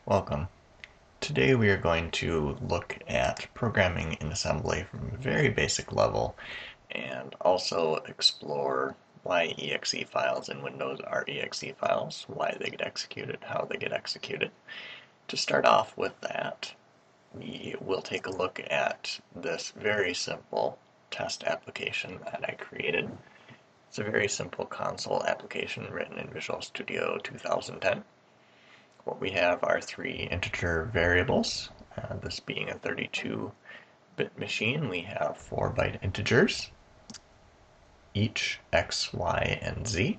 Welcome. Today we are going to look at programming in assembly from a very basic level and also explore why exe files in Windows are exe files, why they get executed, how they get executed. To start off with that, we will take a look at this very simple test application that I created. It's a very simple console application written in Visual Studio 2010. What we have are three integer variables. This being a 32-bit machine, we have 4-byte integers, each x, y, and z.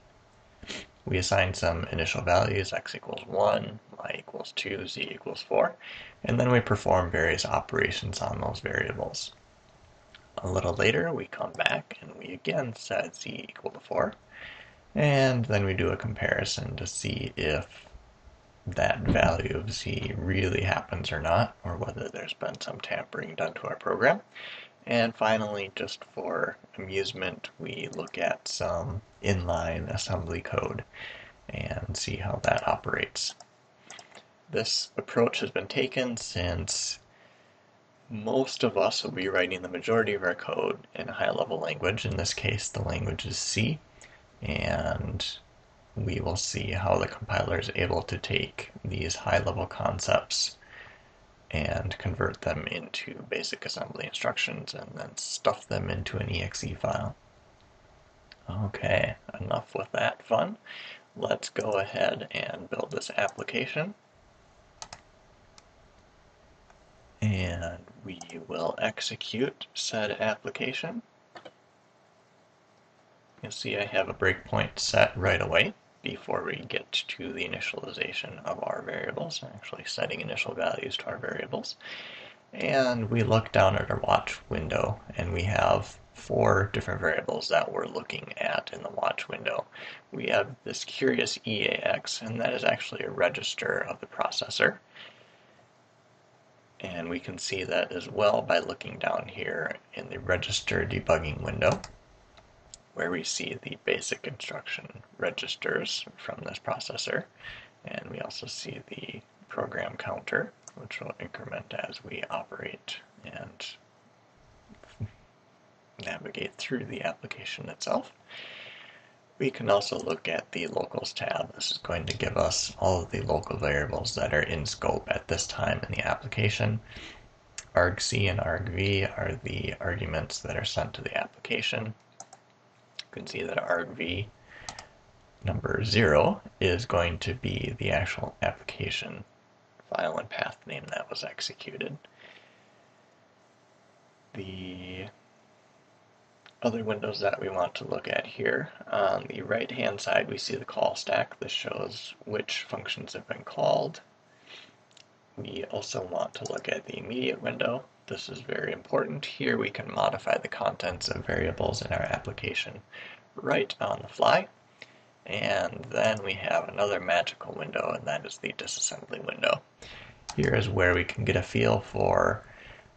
We assign some initial values, x equals 1, y equals 2, z equals 4, and then we perform various operations on those variables. A little later, we come back and we again set z equal to 4, and then we do a comparison to see if that value of z really happens or not, or whether there's been some tampering done to our program. And finally, just for amusement, we look at some inline assembly code and see how that operates. This approach has been taken since most of us will be writing the majority of our code in a high-level language. In this case, the language is C, and we will see how the compiler is able to take these high-level concepts and convert them into basic assembly instructions and then stuff them into an exe file. Okay, enough with that fun. Let's go ahead and build this application. And we will execute said application. You'll see I have a breakpoint set right away before we get to the initialization of our variables, actually setting initial values to our variables. And we look down at our watch window, and we have 4 different variables that we're looking at in the watch window. We have this curious EAX, and that is actually a register of the processor. And we can see that as well by looking down here in the register debugging window, where we see the basic instruction registers from this processor. And we also see the program counter, which will increment as we operate and navigate through the application itself. We can also look at the locals tab. This is going to give us all of the local variables that are in scope at this time in the application. argc and argv are the arguments that are sent to the application. You can see that argv number 0 is going to be the actual application file and path name that was executed. The other windows that we want to look at here, on the right hand side we see the call stack. This shows which functions have been called. We also want to look at the immediate window. This is very important. Here we can modify the contents of variables in our application right on the fly. And then we have another magical window, and that is the disassembly window. Here is where we can get a feel for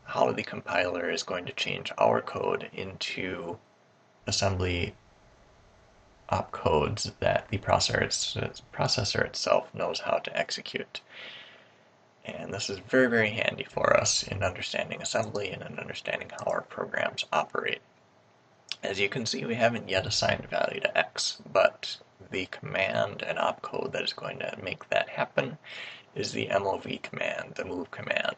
how the compiler is going to change our code into assembly opcodes that the processor itself knows how to execute. And this is very, very handy for us in understanding assembly and in understanding how our programs operate. As you can see, we haven't yet assigned a value to x, but the command and opcode that is going to make that happen is the mov command, the move command.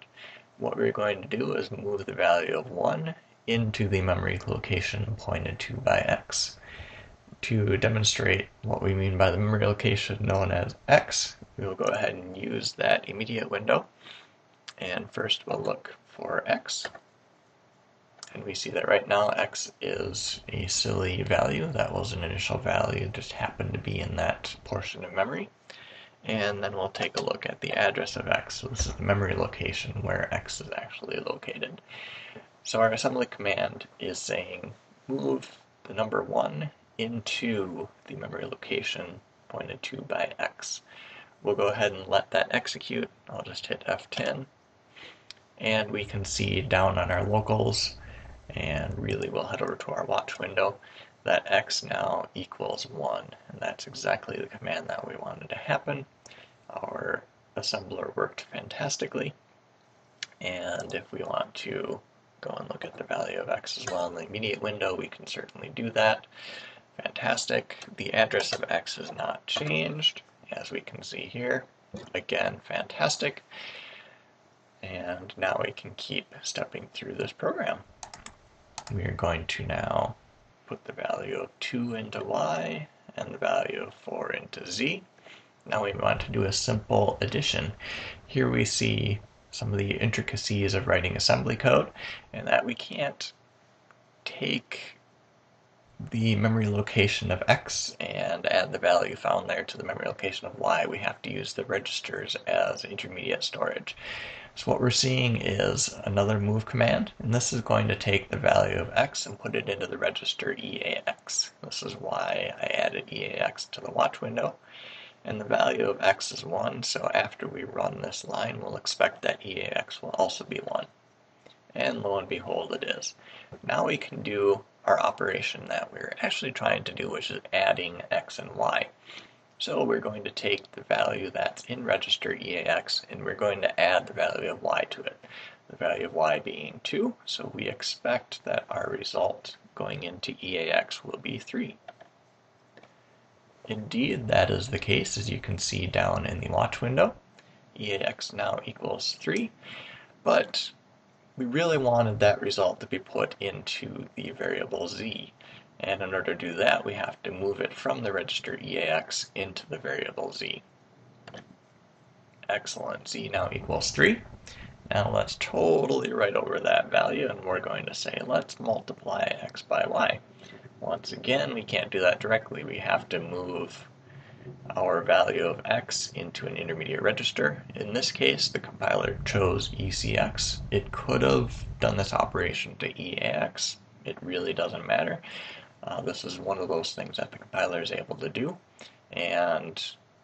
What we're going to do is move the value of 1 into the memory location pointed to by x. To demonstrate what we mean by the memory location known as x, we will go ahead and use that immediate window. And first we'll look for x. And we see that right now x is a silly value. That was an initial value, it just happened to be in that portion of memory. And then we'll take a look at the address of x. So this is the memory location where x is actually located. So our assembly command is saying move the number 1 into the memory location pointed to by x. We'll go ahead and let that execute. I'll just hit F10. And we can see down on our locals, and really we'll head over to our watch window, that x now equals 1. And that's exactly the command that we wanted to happen. Our assembler worked fantastically. And if we want to go and look at the value of x as well in the immediate window, we can certainly do that. Fantastic. The address of x is not changed, as we can see here. Again, fantastic. And now we can keep stepping through this program. We are going to now put the value of 2 into y and the value of 4 into z. Now we want to do a simple addition. Here we see some of the intricacies of writing assembly code, and that we can't take the memory location of x and add the value found there to the memory location of y. We have to use the registers as intermediate storage. So what we're seeing is another move command, and this is going to take the value of x and put it into the register EAX. This is why I added EAX to the watch window. And the value of x is 1, so after we run this line, we'll expect that EAX will also be 1. And lo and behold, it is. Now we can do our operation that we're actually trying to do, which is adding x and y. So we're going to take the value that's in register EAX, and we're going to add the value of y to it. The value of y being 2, so we expect that our result going into EAX will be 3. Indeed, that is the case, as you can see down in the watch window. EAX now equals 3, but we really wanted that result to be put into the variable z. And in order to do that, we have to move it from the register EAX into the variable z. Excellent, z now equals 3. Now let's totally write over that value, and we're going to say, let's multiply x by y. Once again, we can't do that directly. We have to move our value of x into an intermediate register. In this case, the compiler chose ECX. It could have done this operation to EAX. It really doesn't matter. This is one of those things that the compiler is able to do. And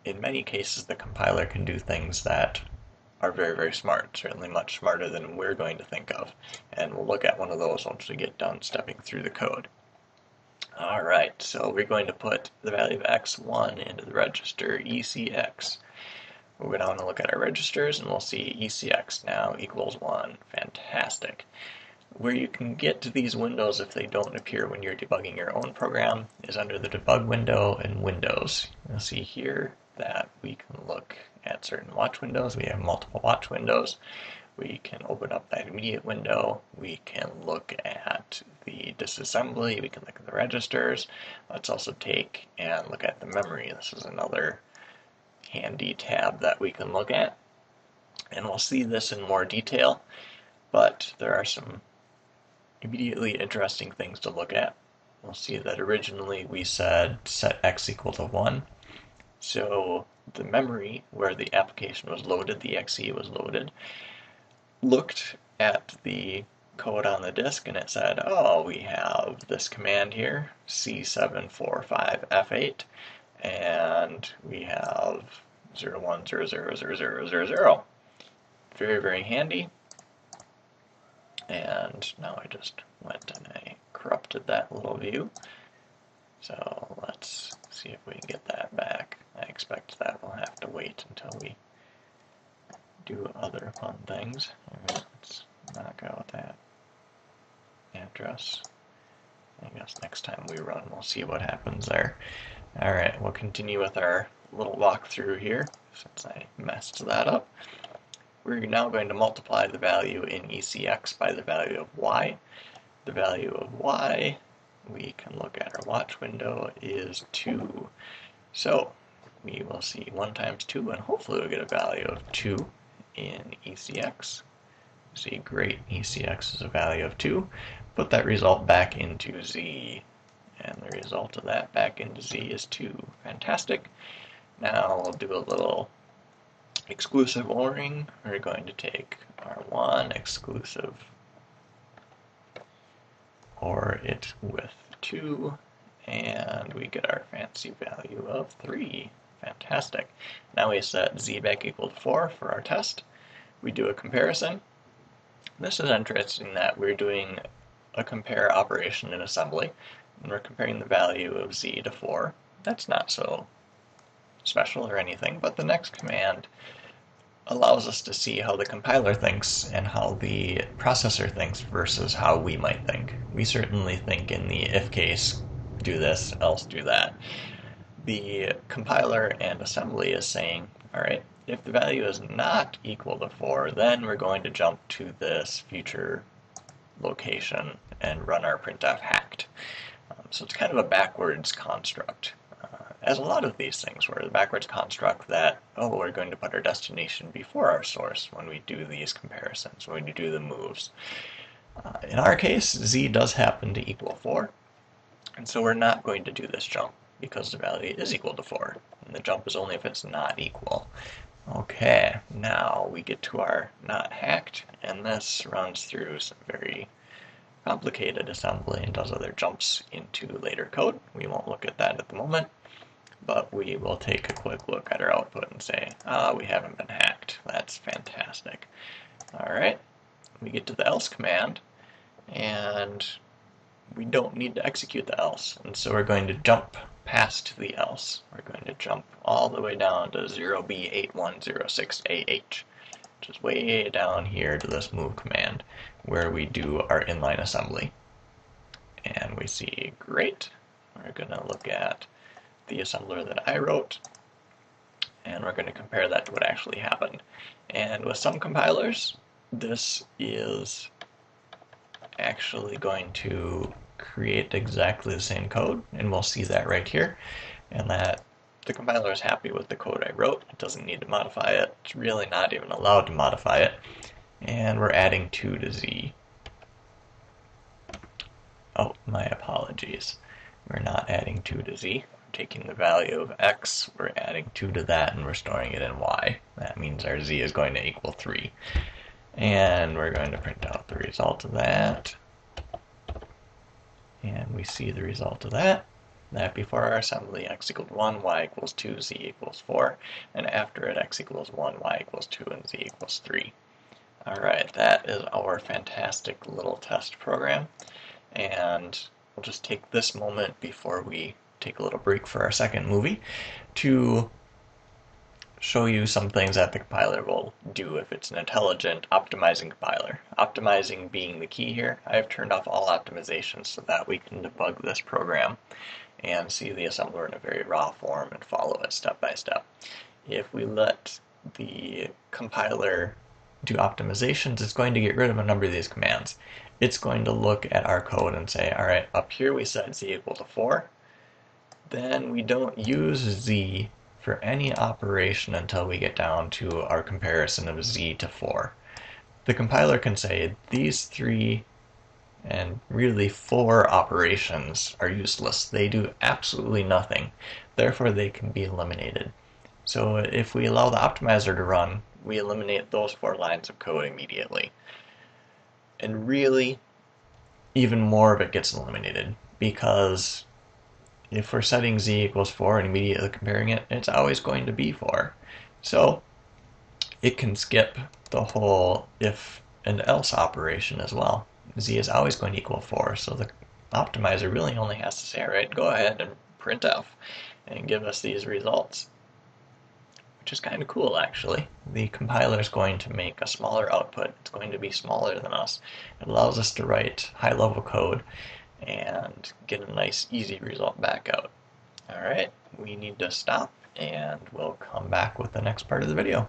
in many cases, the compiler can do things that are very, very smart, certainly much smarter than we're going to think of. And we'll look at one of those once we get done stepping through the code. Alright, so we're going to put the value of x1 into the register ECX. We're going to want to look at our registers, and we'll see ECX now equals 1. Fantastic. Where you can get to these windows if they don't appear when you're debugging your own program is under the debug window in Windows. You'll see here that we can look at certain watch windows. We have multiple watch windows. We can open up that immediate window. We can look at the disassembly. We can look at the registers. Let's also take and look at the memory. This is another handy tab that we can look at. And we'll see this in more detail, but there are some immediately interesting things to look at. We'll see that originally we said set x equal to 1. So the memory where the application was loaded, the exe was loaded, looked at the code on the disk and it said, oh, we have this command here, C745F8, and we have 01000000. Very, very handy. And now I just went and I corrupted that little view. So let's see if we can get that back. I expect that we'll have to wait until we do other fun things. Alright, let's knock out that address. I guess next time we run, we'll see what happens there. Alright, we'll continue with our little walkthrough here, since I messed that up. We're now going to multiply the value in ECX by the value of y. The value of y, we can look at our watch window, is 2. So we will see 1 times 2, and hopefully we'll get a value of 2 in ECX. See, great, ECX is a value of 2. Put that result back into Z, and the result of that back into Z is 2. Fantastic. Now we'll do a little exclusive ORing. We're going to take our 1 exclusive OR it with 2, and we get our fancy value of 3. Fantastic. Now we set z back equal to 4 for our test. We do a comparison. This is interesting that we're doing a compare operation in assembly, and we're comparing the value of z to 4. That's not so special or anything, but the next command allows us to see how the compiler thinks and how the processor thinks versus how we might think. We certainly think in the if case, do this, else do that. The compiler and assembly is saying, all right, if the value is not equal to 4, then we're going to jump to this future location and run our printf hacked. So it's kind of a backwards construct, as a lot of these things were. The backwards construct that, oh, we're going to put our destination before our source when we do these comparisons, when we do the moves. In our case, z does happen to equal 4, and so we're not going to do this jump because the value is equal to 4, and the jump is only if it's not equal. Okay, now we get to our not hacked, and this runs through some very complicated assembly and does other jumps into later code. We won't look at that at the moment, but we will take a quick look at our output and say, we haven't been hacked. That's fantastic. All right, we get to the else command, and we don't need to execute the else, and so we're going to jump past the else. We're going to jump all the way down to 0b8106AH, which is way down here to this move command, where we do our inline assembly. And we see, great, we're going to look at the assembler that I wrote, and we're going to compare that to what actually happened. And with some compilers, this is actually going to create exactly the same code, and we'll see that right here, and that the compiler is happy with the code I wrote. It doesn't need to modify it. It's really not even allowed to modify it. And we're adding 2 to z. Oh, my apologies. We're not adding 2 to z. We're taking the value of x, we're adding 2 to that, and we're storing it in y. That means our z is going to equal 3. And we're going to print out the result of that. And we see the result of that before our assembly x equals 1, y equals 2, z equals 4, and after it x equals 1, y equals 2, and z equals 3. Alright, that is our fantastic little test program, and we'll just take this moment before we take a little break for our second movie to show you some things that the compiler will do if it's an intelligent optimizing compiler. Optimizing being the key here. I have turned off all optimizations so that we can debug this program and see the assembler in a very raw form and follow it step by step. If we let the compiler do optimizations, it's going to get rid of a number of these commands. It's going to look at our code and say, all right, up here we set z equal to 4. Then we don't use z for any operation until we get down to our comparison of z to 4. The compiler can say these 3 and really 4 operations are useless. They do absolutely nothing. Therefore, they can be eliminated. So if we allow the optimizer to run, we eliminate those 4 lines of code immediately. And really, even more of it gets eliminated, because if we're setting z equals 4 and immediately comparing it, it's always going to be 4. So it can skip the whole if and else operation as well. Z is always going to equal 4, so the optimizer really only has to say, all right, go ahead and printf and give us these results. Which is kind of cool, actually. The compiler is going to make a smaller output. It's going to be smaller than us. It allows us to write high-level code and get a nice, easy result back out. Alright, we need to stop, and we'll come back with the next part of the video.